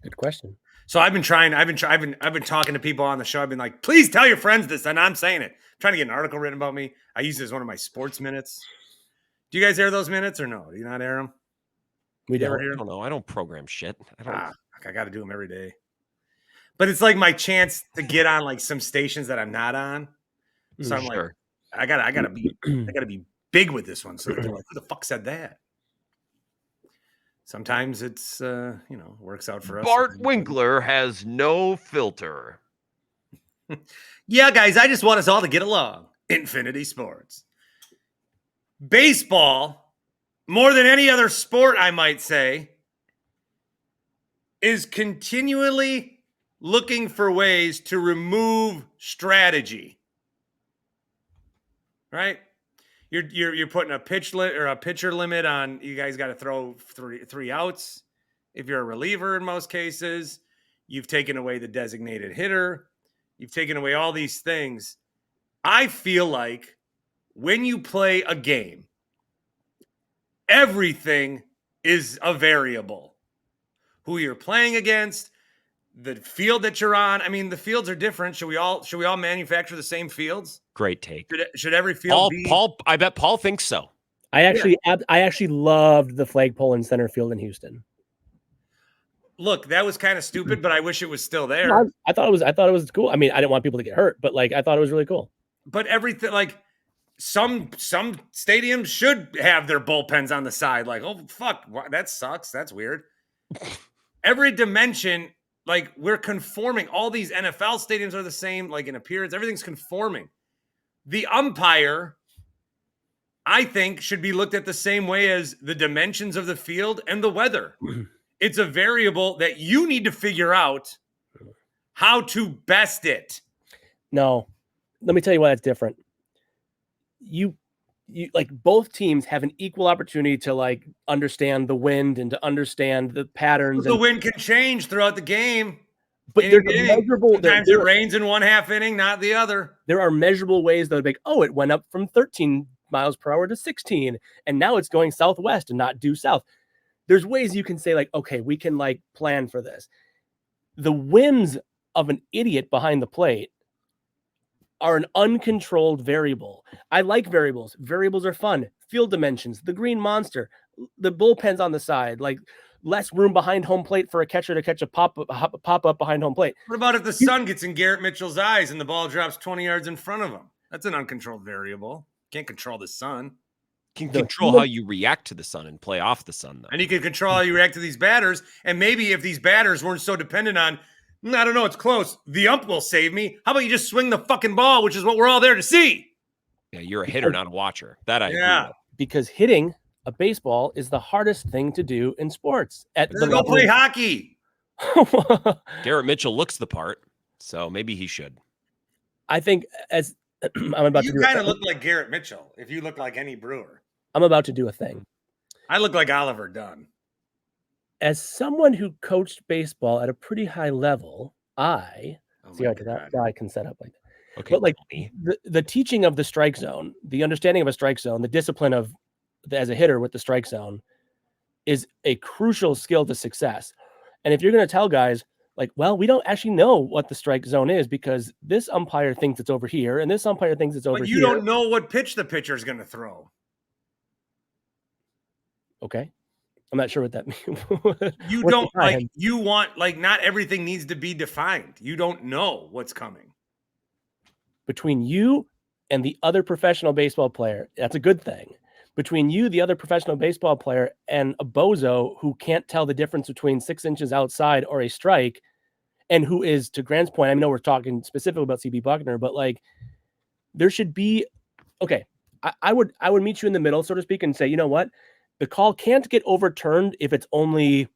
Good question. So I've been talking to people on the show. I've been like, please tell your friends this, and I'm saying it. I'm trying to get an article written about me. I use it as one of my sports minutes. Do you guys air those minutes or no? Do you not air them? We don't. I don't know. I don't program shit. I got to do them every day. But it's like my chance to get on like some stations that I'm not on. So I'm like, I gotta be big with this one. So they're like, who the fuck said that? Sometimes it's works out for us. Bart Winkler has no filter. Yeah, guys, I just want us all to get along. Infinity Sports. Baseball, more than any other sport, I might say, is continually looking for ways to remove strategy. Right? You're putting a pitcher limit on. You guys got to throw three outs. If you're a reliever, in most cases, you've taken away the designated hitter. You've taken away all these things. I feel like when you play a game, everything is a variable. Who you're playing against, the field that you're on. I mean, the fields are different. Should we all manufacture the same fields? Great take. Should every field be? Paul, I bet Paul thinks so. I actually loved the flagpole in center field in Houston. Look, that was kind of stupid, but I wish it was still there. I thought it was cool. I mean, I didn't want people to get hurt, but like I thought it was really cool. But everything, like some stadiums should have their bullpens on the side. Like, oh, fuck, that sucks. That's weird. Every dimension, like, we're conforming. All these NFL stadiums are the same, like, in appearance. Everything's conforming. The umpire, I think, should be looked at the same way as the dimensions of the field and the weather. It's a variable that you need to figure out how to best it. No, let me tell you why that's different. You like, both teams have an equal opportunity to like understand the wind and to understand the patterns. The wind can change throughout the game. But there's a measurable. Sometimes it rains in one half inning, not the other. There are measurable ways that would be, oh, it went up from 13 miles per hour to 16, and now it's going southwest and not due south. There's ways you can say, like, okay, we can like plan for this. The whims of an idiot behind the plate are an uncontrolled variable. I like variables. Variables are fun. Field dimensions, the green monster, the bullpens on the side, like less room behind home plate for a catcher to catch a pop up behind home plate. What about if the sun gets in Garrett Mitchell's eyes and the ball drops 20 yards in front of him? That's an uncontrolled variable. Can't control the sun. Can control how you react to the sun and play off the sun, though. And you can control how you react to these batters. And maybe if these batters weren't so dependent on, I don't know, it's close, the ump will save me. How about you just swing the fucking ball, which is what we're all there to see? Yeah, you're a hitter, not a watcher. That I agree with. Because hitting a baseball is the hardest thing to do in sports. Go play hockey. Garrett Mitchell looks the part, so maybe he should. I think as I'm about to do, you kind of look like Garrett Mitchell. If you look like any Brewer, I'm about to do a thing. I look like Oliver Dunn. As someone who coached baseball at a pretty high level, I can set up like that. Okay, but like the teaching of the strike zone, the understanding of a strike zone, the discipline of as a hitter with the strike zone is a crucial skill to success. And if you're going to tell guys like, well, we don't actually know what the strike zone is because this umpire thinks it's over here and this umpire thinks it's over here. But you don't know what pitch the pitcher is going to throw. Okay. I'm not sure what that means. You don't like, you want, like, not everything needs to be defined. You don't know what's coming. Between you and the other professional baseball player, that's a good thing. Between you, the other professional baseball player, and a bozo who can't tell the difference between 6 inches outside or a strike, and who is, to Grant's point, I know we're talking specifically about CB Buckner, but like, there should be, okay, I would meet you in the middle, so to speak, and say, you know what? The call can't get overturned if it's only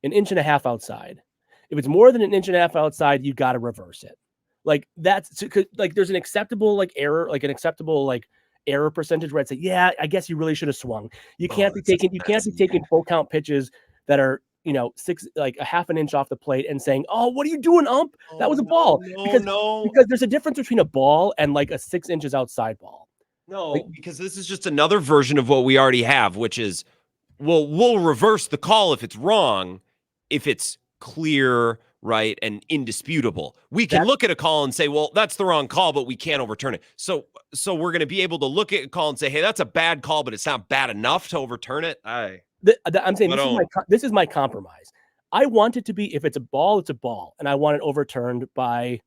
1.5 inches outside. If it's more than 1.5 inches outside, you got to reverse it. Like that's like there's an acceptable like error, like an acceptable like error percentage where I'd say, yeah, I guess you really should have swung. You can't be taking full count pitches that are, you know, 1/2 inch off the plate and saying, oh, what are you doing, ump? That was a ball. Because there's a difference between a ball and like a 6 inches outside ball. No, because this is just another version of what we already have, which is, well, we'll reverse the call if it's wrong, if it's clear, right, and indisputable. We can look at a call and say, well, that's the wrong call, but we can't overturn it. So we're going to be able to look at a call and say, hey, that's a bad call, but it's not bad enough to overturn it. I'm saying this is my compromise. I want it to be, if it's a ball, it's a ball, and I want it overturned by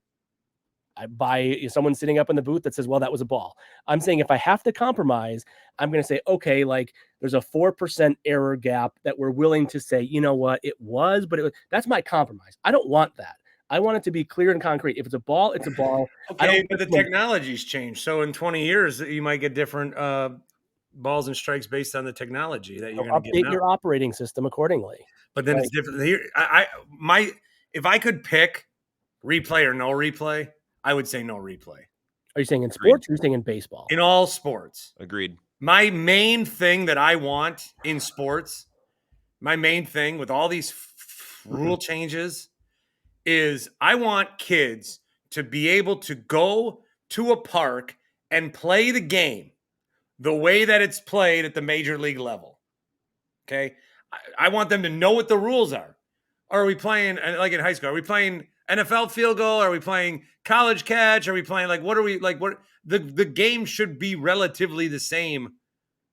someone sitting up in the booth that says, well, that was a ball. I'm saying if I have to compromise, I'm going to say, okay, like there's a 4% error gap that we're willing to say, you know what, it was, but that's my compromise. I don't want that. I want it to be clear and concrete. If it's a ball, it's a ball. Okay, but the technology's changed. So in 20 years, you might get different balls and strikes based on the technology that you're going to get. Update your operating system accordingly. But then it's different. Here, if I could pick replay or no replay, I would say no replay. Are you saying in sports or are you saying in baseball? In all sports. Agreed. My main thing that I want in sports, my main thing with all these rule changes is I want kids to be able to go to a park and play the game the way that it's played at the major league level. Okay? I want them to know what the rules are. Are we playing, like in high school, are we playing NFL field goal? Are we playing college catch? Are we playing the game should be relatively the same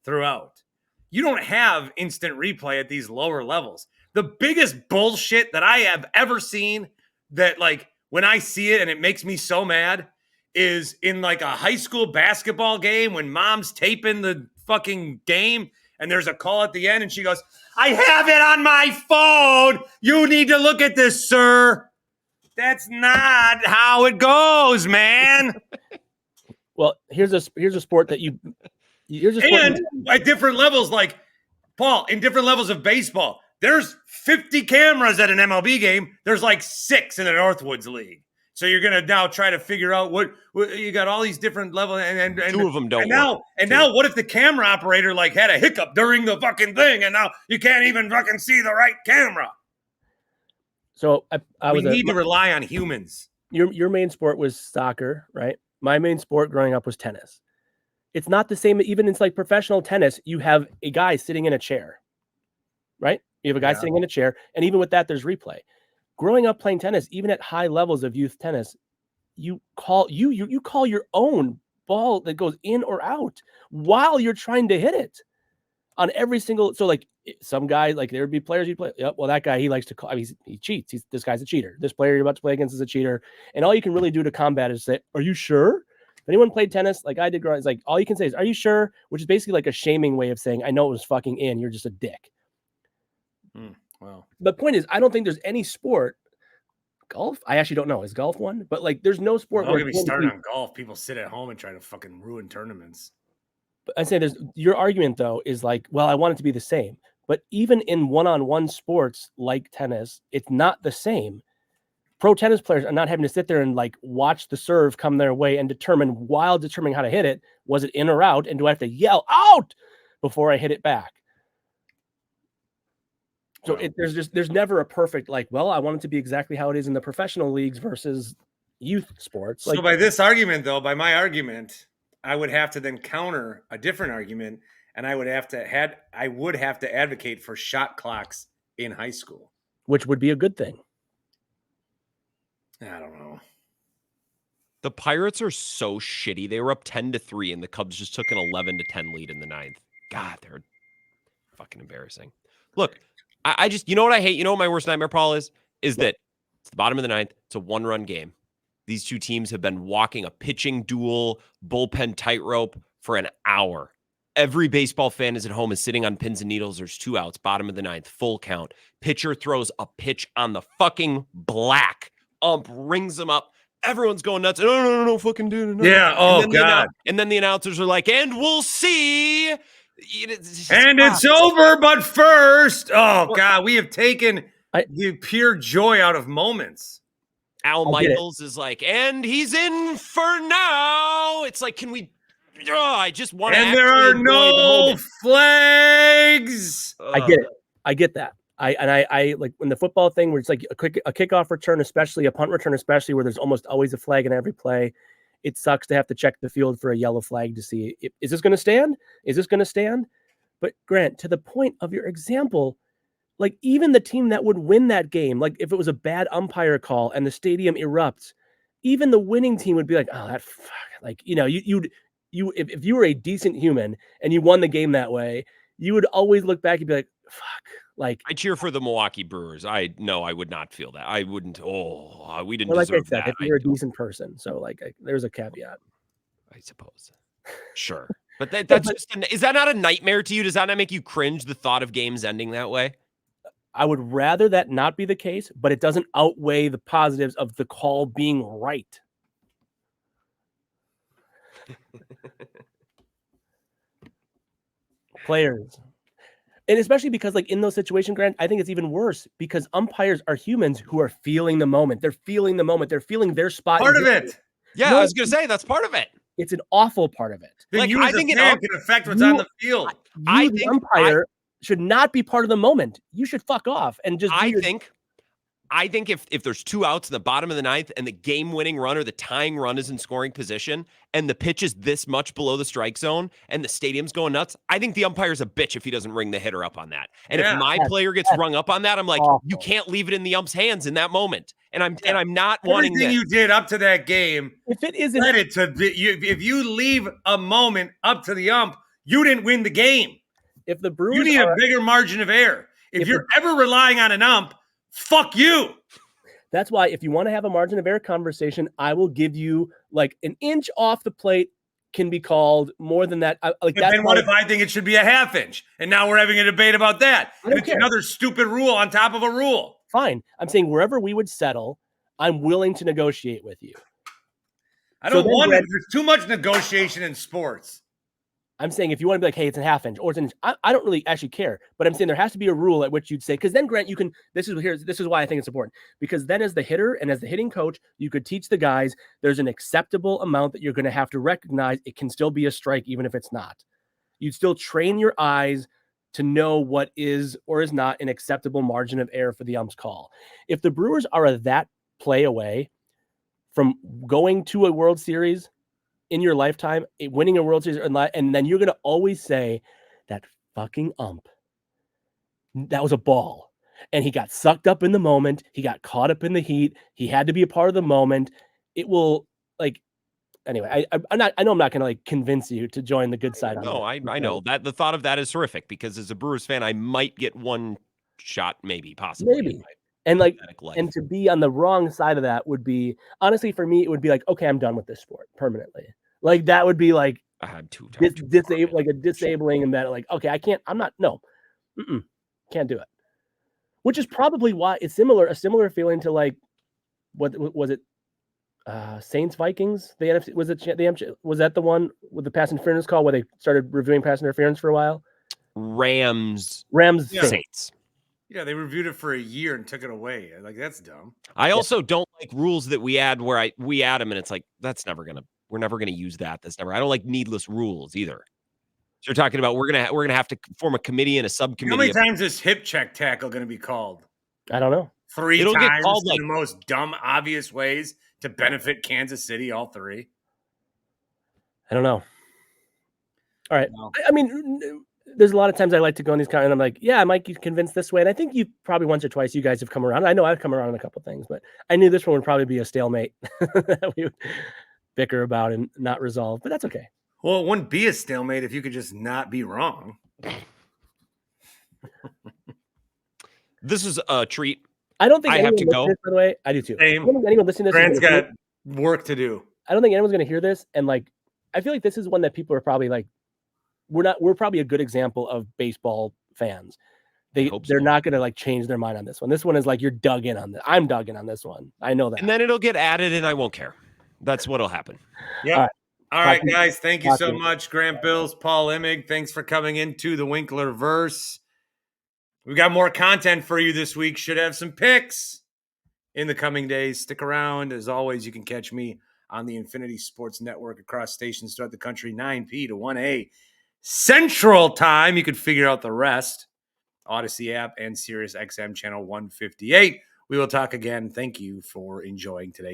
throughout. You don't have instant replay at these lower levels. The biggest bullshit that I have ever seen that, like, when I see it and it makes me so mad is in like a high school basketball game when mom's taping the fucking game and there's a call at the end and she goes, I have it on my phone. You need to look at this, sir. That's not how it goes, man. Well, here's a sport that at different levels, like Paul, in different levels of baseball, there's 50 cameras at an MLB game. There's like 6 in the Northwoods League. So you're gonna now try to figure out what you got all these different levels, and 2 of them don't. Now, what if the camera operator like had a hiccup during the fucking thing, and now you can't even fucking see the right camera? So we need to rely on humans. Your main sport was soccer, right? My main sport growing up was tennis. It's not the same. Even in like professional tennis, you have a guy sitting in a chair, right? You have a guy sitting in a chair, and even with that, there's replay. Growing up playing tennis, even at high levels of youth tennis, you call your own ball that goes in or out while you're trying to hit it on every single. So like some guy, like there would be players you play. Yep, well that guy he likes to call. I mean, he cheats. This guy's a cheater. This player you're about to play against is a cheater. And all you can really do to combat is say, "Are you sure?" If anyone played tennis like I did growing, it's like all you can say is, "Are you sure?" Which is basically like a shaming way of saying, "I know it was fucking in. You're just a dick." Wow. The point is, I don't think there's any sport. Golf? I actually don't know. Is golf one? But like, there's no sport. Don't get me started on golf. People sit at home and try to fucking ruin tournaments. But I say there's your argument though is like, well, I want it to be the same. But even in one-on-one sports like tennis, it's not the same. Pro tennis players are not having to sit there and like watch the serve come their way and determining how to hit it. Was it in or out? And do I have to yell out before I hit it back? So there's never a perfect like, well, I want it to be exactly how it is in the professional leagues versus youth sports. So by this argument, though, by my argument, I would have to then counter a different argument, and I would have to advocate for shot clocks in high school, which would be a good thing. I don't know. The Pirates are so shitty. They were up 10-3, and the Cubs just took an 11-10 lead in the 9th. God, they're fucking embarrassing. Look. I just, you know what I hate? You know what my worst nightmare, Paul, is that it's the bottom of the 9th. It's a 1-run game. These two teams have been walking a pitching duel, bullpen tightrope for an hour. Every baseball fan is at home is sitting on pins and needles. There's 2 outs, bottom of the 9th, full count. Pitcher throws a pitch on the fucking black. Ump rings them up. Everyone's going nuts. No, fucking dude. No. Yeah, oh, God. And then the announcers are like, and we'll see. It's over, but first, God, we have taken the pure joy out of moments. Al Michaels is like, and he's in for now. It's like, can we? I just want to. And there are no flags. I get that. I like when the football thing where it's like a kickoff return, especially a punt return, especially where there's almost always a flag in every play. It sucks to have to check the field for a yellow flag to see, is this going to stand? Is this going to stand? But Grant, to the point of your example, like even the team that would win that game, like if it was a bad umpire call and the stadium erupts, even the winning team would be like, oh, that fuck. Like, you know, if you were a decent human and you won the game that way, you would always look back and be like, fuck. Like I cheer for the Milwaukee Brewers. I would not feel that. I wouldn't. We didn't like deserve I said, that. If you're a decent person, so like there's a caveat. I suppose. Sure, but that's just. Is that not a nightmare to you? Does that not make you cringe? The thought of games ending that way. I would rather that not be the case, but it doesn't outweigh the positives of the call being right. Players. And especially because, like, in those situations, Grant, I think it's even worse because umpires are humans who are feeling the moment. They're feeling the moment. They're feeling their spot. Part of it. Yeah, I was going to say that's part of it. It's an awful part of it. Like, I think it can affect what's on the field. I think the umpire should not be part of the moment. You should fuck off and just. I think if there's 2 outs in the bottom of the 9th and the game-winning run or the tying run is in scoring position and the pitch is this much below the strike zone and the stadium's going nuts, I think the umpire's a bitch if he doesn't ring the hitter up on that. And if my player gets rung up on that, I'm like, awful. You can't leave it in the ump's hands in that moment. And I'm not wanting everything you did up to that game. If it isn't, if you leave a moment up to the ump, you didn't win the game. If the Brewers, you need a bigger margin of error. If you're ever relying on an ump, fuck you. That's why if you want to have a margin of error conversation, I will give you like an inch off the plate can be called more than that. But then what if I think it should be a half inch? And now we're having a debate about that. I don't It's care. another stupid rule on top of a rule. Fine. I'm saying wherever we would settle, I'm willing to negotiate with you. I don't want it. There's too much negotiation in sports. I'm saying if you want to be like, hey, it's a half inch or it's an inch, I don't really actually care. But I'm saying there has to be a rule at which you'd say, because then, Grant, you can, this is why I think it's important. Because then as the hitter and as the hitting coach, you could teach the guys there's an acceptable amount that you're going to have to recognize. It can still be a strike, even if it's not. You'd still train your eyes to know what is or is not an acceptable margin of error for the ump's call. If the Brewers are that play away from going to a World Series in your lifetime, winning a World Series, and then you're going to always say that fucking ump, that was a ball. And he got sucked up in the moment. He got caught up in the heat. He had to be a part of the moment. It will anyway, I know I'm not going to convince you to join the good side. No, I know that the thought of that is horrific because as a Brewers fan, I might get one shot, possibly. And and to be on the wrong side of that would be, honestly, for me, it would be like, okay, I'm done with this sport permanently. That would be like a disabling, and that okay, I can't, I'm not, no, can't do it. Which is probably why it's a similar feeling to what was it? Saints Vikings, the NFC, was that the one with the pass interference call where they started reviewing pass interference for a while? Rams Saints. Yeah, they reviewed it for a year and took it away. That's dumb. I also don't like rules that we add where we add them and it's like we're never gonna use that. I don't like needless rules either. So you're talking about we're gonna have to form a committee and a subcommittee. How many times is hip check tackle gonna be called? I don't know. 3 times get called in the most dumb, obvious ways to benefit Kansas City, all 3. I don't know. All right. No. I mean, there's a lot of times I like to go on these and I'm like, yeah, I might get convinced this way. And I think you probably once or twice you guys have come around. I know I've come around on a couple things, but I knew this one would probably be a stalemate that we would bicker about and not resolve, but that's okay. Well, it wouldn't be a stalemate if you could just not be wrong. This is a treat. I don't think I have to go. This, by the way, I do too. Same. I don't think anyone listening to this Grant's got work to do. I don't think anyone's going to hear this, and I feel like this is one that people are probably we're probably a good example of baseball fans. They're not going to change their mind on this one. This one is you're dug in on this. I'm dug in on this one. I know that. And then it'll get added, and I won't care. That's what'll happen. Yeah. All right, guys. Thank you so much, Grant Bills, Paul Immig. Thanks for coming into the Winklerverse. We got more content for you this week. Should have some picks in the coming days. Stick around. As always, you can catch me on the Infinity Sports Network across stations throughout the country, 9 to 1 Central Time. You can figure out the rest. Odyssey app and Sirius XM channel 158. We will talk again. Thank you for enjoying today.